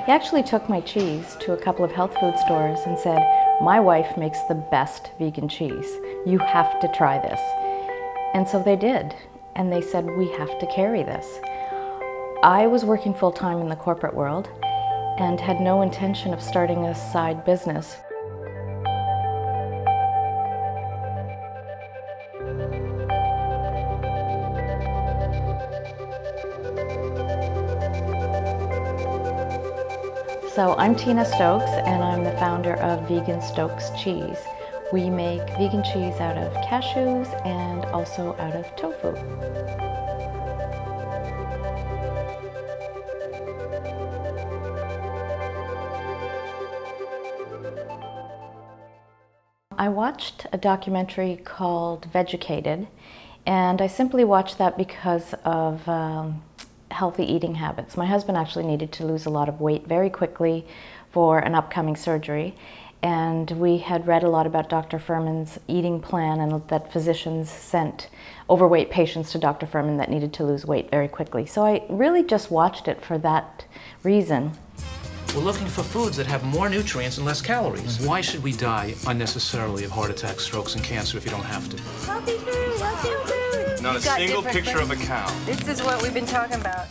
He actually took my cheese to a couple of health food stores and said, "My wife makes the best vegan cheese. You have to try this." And so they did. And they said, "We have to carry this." I was working full-time in the corporate world and had no intention of starting a side business. So I'm Tina Stokes, and I'm the founder of Vegan Stokes Cheese. We make vegan cheese out of cashews and also out of tofu. I watched a documentary called Vegucated, and I simply watched that because of healthy eating habits. My husband actually needed to lose a lot of weight very quickly for an upcoming surgery, and we had read a lot about Dr. Furman's eating plan and that physicians sent overweight patients to Dr. Furman that needed to lose weight very quickly. So I really just watched it for that reason. We're looking for foods that have more nutrients and less calories. Why should we die unnecessarily of heart attacks, strokes, and cancer if you don't have to? Healthy food, healthy food. Not a single picture of a cow. This is what we've been talking about.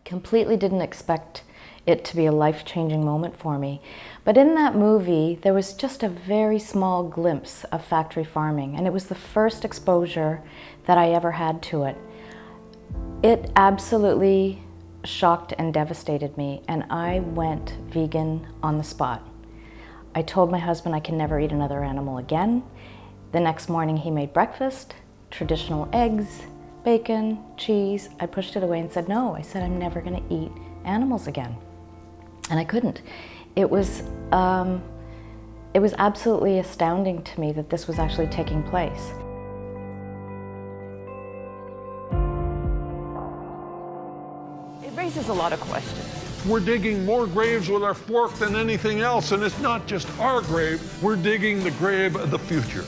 Completely didn't expect it to be a life-changing moment for me. But in that movie, there was just a very small glimpse of factory farming, and it was the first exposure that I ever had to it. It absolutely shocked and devastated me, and I went vegan on the spot. I told my husband I can never eat another animal again. The next morning he made breakfast, traditional eggs, bacon, cheese. I pushed it away and said no. I said I'm never going to eat animals again. And I couldn't. It was absolutely astounding to me that this was actually taking place. It raises a lot of questions. We're digging more graves with our fork than anything else, and it's not just our grave, we're digging the grave of the future.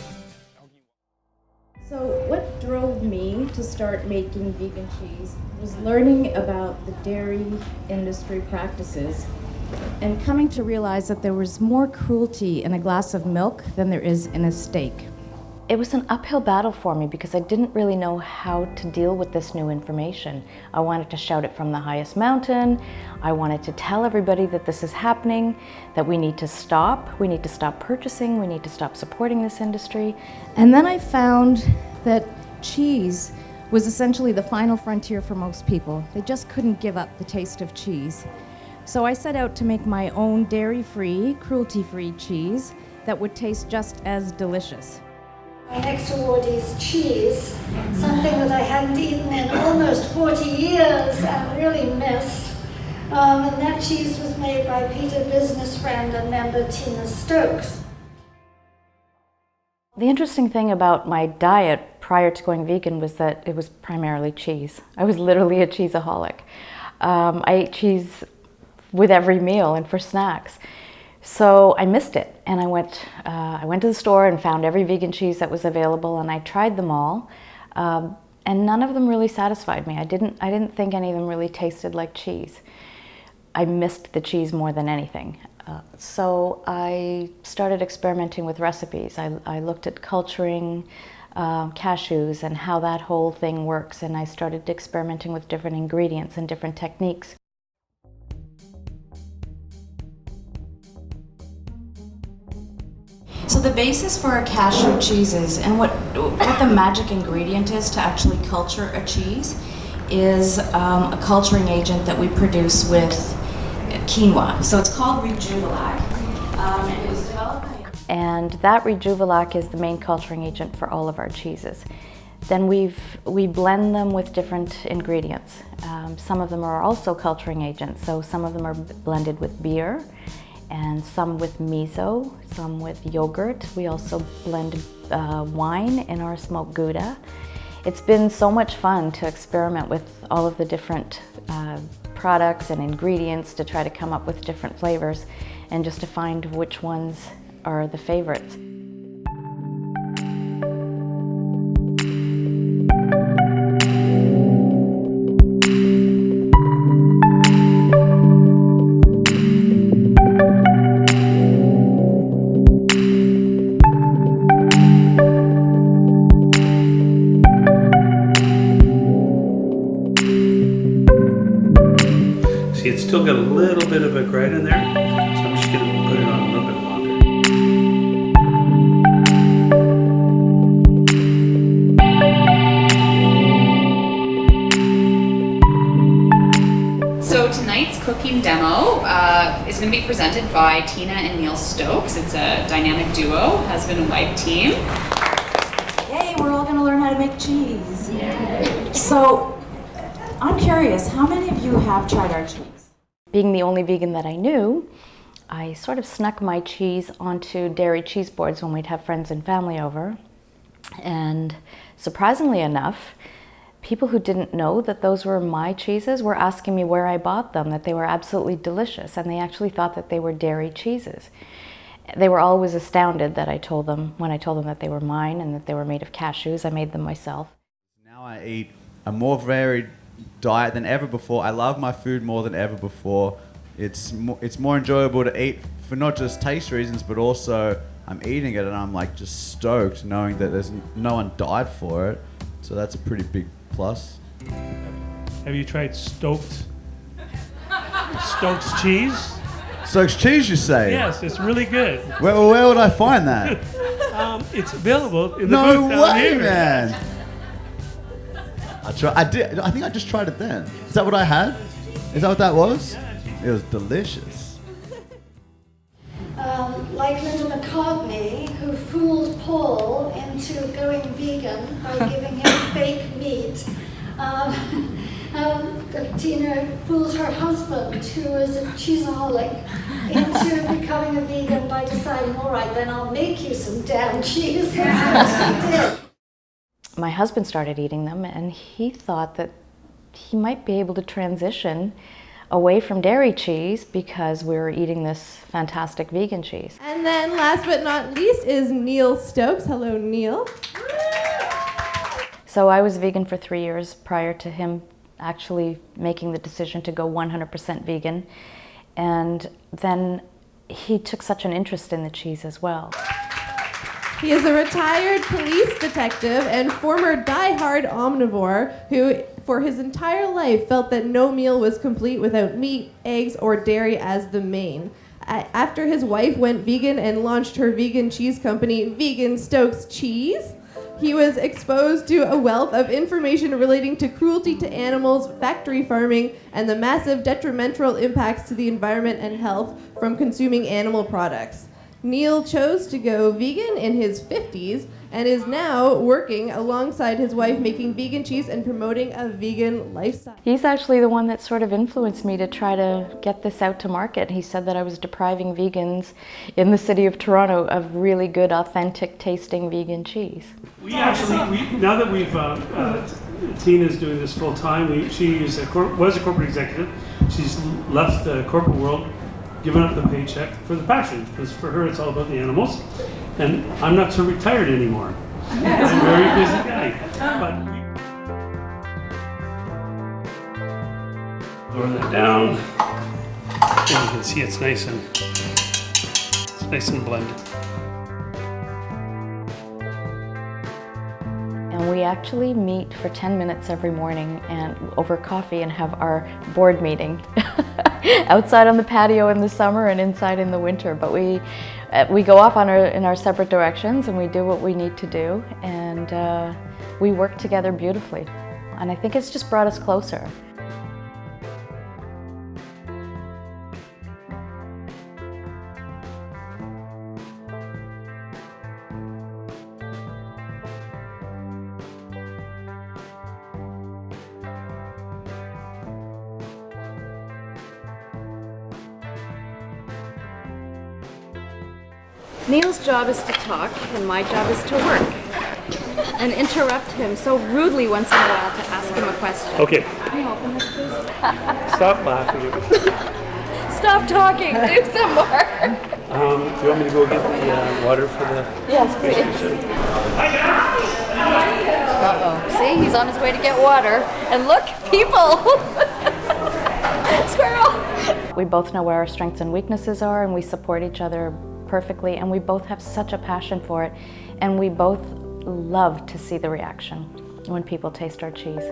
So what drove me to start making vegan cheese was learning about the dairy industry practices and coming to realize that there was more cruelty in a glass of milk than there is in a steak. It was an uphill battle for me because I didn't really know how to deal with this new information. I wanted to shout it from the highest mountain. I wanted to tell everybody that this is happening, that we need to stop purchasing, we need to stop supporting this industry. And then I found that cheese was essentially the final frontier for most people. They just couldn't give up the taste of cheese. So I set out to make my own dairy-free, cruelty-free cheese that would taste just as delicious. My next award is cheese, something that I hadn't eaten in almost 40 years and really missed. And that cheese was made by Peter, business friend and member Tina Stokes. The interesting thing about my diet prior to going vegan was that it was primarily cheese. I was literally a cheeseaholic. I ate cheese with every meal and for snacks. So I missed it, and I went to the store and found every vegan cheese that was available, and I tried them all, and none of them really satisfied me. I didn't think any of them really tasted like cheese. I missed the cheese more than anything. So I started experimenting with recipes. I looked at culturing cashews and how that whole thing works, and I started experimenting with different ingredients and different techniques. So the basis for a cashew cheese is, and what the magic ingredient is to actually culture a cheese, is a culturing agent that we produce with quinoa. So it's called Rejuvelac, and it was developed by... And that Rejuvelac is the main culturing agent for all of our cheeses. Then we blend them with different ingredients. Some of them are also culturing agents, so some of them are blended with beer, and some with miso, some with yogurt. We also blend wine in our smoked Gouda. It's been so much fun to experiment with all of the different products and ingredients to try to come up with different flavors and just to find which ones are the favorites. See, it's still got a little bit of a grind in there, so I'm just going to put it on a little bit longer. So tonight's cooking demo is going to be presented by Tina and Neil Stokes. It's a dynamic duo, husband and wife team. Yay, we're all going to learn how to make cheese. So, I'm curious, how many of you have tried our cheese? Being the only vegan that I knew, I sort of snuck my cheese onto dairy cheese boards when we'd have friends and family over. And surprisingly enough, people who didn't know that those were my cheeses were asking me where I bought them, that they were absolutely delicious, and they actually thought that they were dairy cheeses. They were always astounded that when I told them that they were mine and that they were made of cashews. I made them myself. Now I eat a more varied diet than ever before. I love my food more than ever before. It's more enjoyable to eat for not just taste reasons, but also I'm eating it and I'm like just stoked knowing that there's no one died for it. So that's a pretty big plus. Have you tried Stokes Cheese? Stokes Cheese, you say? Yes, it's really good. Where would I find that? It's available in the No booth down way, here. man! I think I just tried it then. Is that what I had? Is that what that was? It was delicious. Like Linda McCartney, who fooled Paul into going vegan by giving him fake meat. Tina fooled her husband, who is a cheeseaholic, into becoming a vegan by deciding, all right, then I'll make you some damn cheese. That's what she did. My husband started eating them, and he thought that he might be able to transition away from dairy cheese because we were eating this fantastic vegan cheese. And then last but not least is Neil Stokes. Hello, Neil. So I was vegan for 3 years prior to him actually making the decision to go 100% vegan. And then he took such an interest in the cheese as well. He is a retired police detective and former die-hard omnivore who, for his entire life, felt that no meal was complete without meat, eggs, or dairy as the main. After his wife went vegan and launched her vegan cheese company, Vegan Stokes Cheese, he was exposed to a wealth of information relating to cruelty to animals, factory farming, and the massive detrimental impacts to the environment and health from consuming animal products. Neil chose to go vegan in his 50s and is now working alongside his wife making vegan cheese and promoting a vegan lifestyle. He's actually the one that sort of influenced me to try to get this out to market. He said that I was depriving vegans in the city of Toronto of really good, authentic tasting vegan cheese. We now that we've, Tina's doing this full time, she was a corporate executive. She's left the corporate world, given up the paycheck for the passion, because for her it's all about the animals. And I'm not so retired anymore. I'm a very busy guy. But lower that down, and you can see it's nice and blended. And we actually meet for 10 minutes every morning and over coffee and have our board meeting outside on the patio in the summer and inside in the winter. But we go off in our separate directions and we do what we need to do, and we work together beautifully. And I think it's just brought us closer. Neil's job is to talk, and my job is to work. And interrupt him so rudely once in a while to ask him a question. Okay. Can you open this, please? Stop laughing at me. Stop talking. Do some more. Do you want me to go get the water for the... Yes, please. Uh-oh. See, he's on his way to get water. And look, people! Squirrel! We both know where our strengths and weaknesses are, and we support each other perfectly, and we both have such a passion for it, and we both love to see the reaction when people taste our cheese.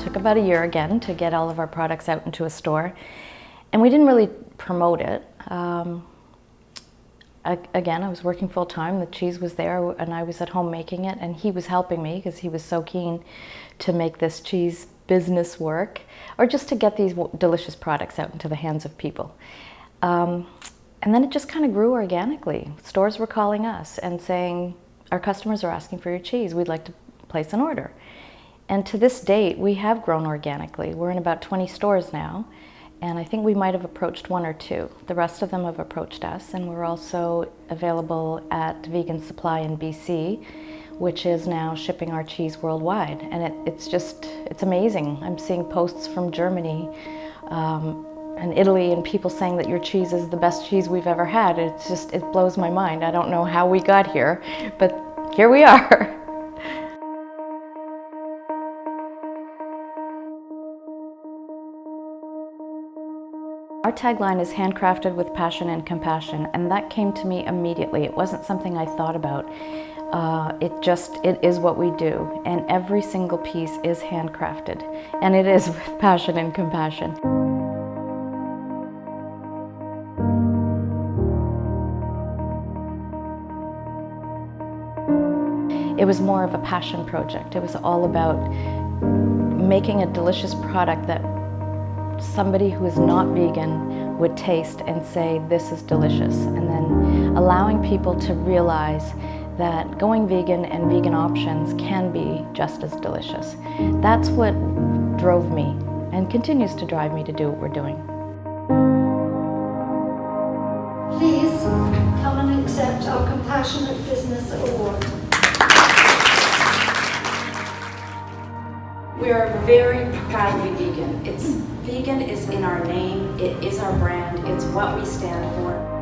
took about a year again to get all of our products out into a store. And we didn't really promote it. Again, I was working full time, the cheese was there, and I was at home making it, and he was helping me because he was so keen to make this cheese business work, or just to get these delicious products out into the hands of people. And then it just kind of grew organically. Stores were calling us and saying, our customers are asking for your cheese, we'd like to place an order. And to this date, we have grown organically. We're in about 20 stores now. And I think we might have approached 1 or 2. The rest of them have approached us, and we're also available at Vegan Supply in BC, which is now shipping our cheese worldwide. And it's amazing. I'm seeing posts from Germany and Italy and people saying that your cheese is the best cheese we've ever had. It blows my mind. I don't know how we got here, but here we are. Our tagline is handcrafted with passion and compassion, and that came to me immediately. It wasn't something I thought about. It is what we do, and every single piece is handcrafted, and it is with passion and compassion. It was more of a passion project. It was all about making a delicious product that somebody who is not vegan would taste and say, this is delicious. And then allowing people to realize that going vegan and vegan options can be just as delicious. That's what drove me and continues to drive me to do what we're doing. Please come and accept our Compassionate Business Award. We are very proudly vegan. Vegan is in our name, it is our brand, it's what we stand for.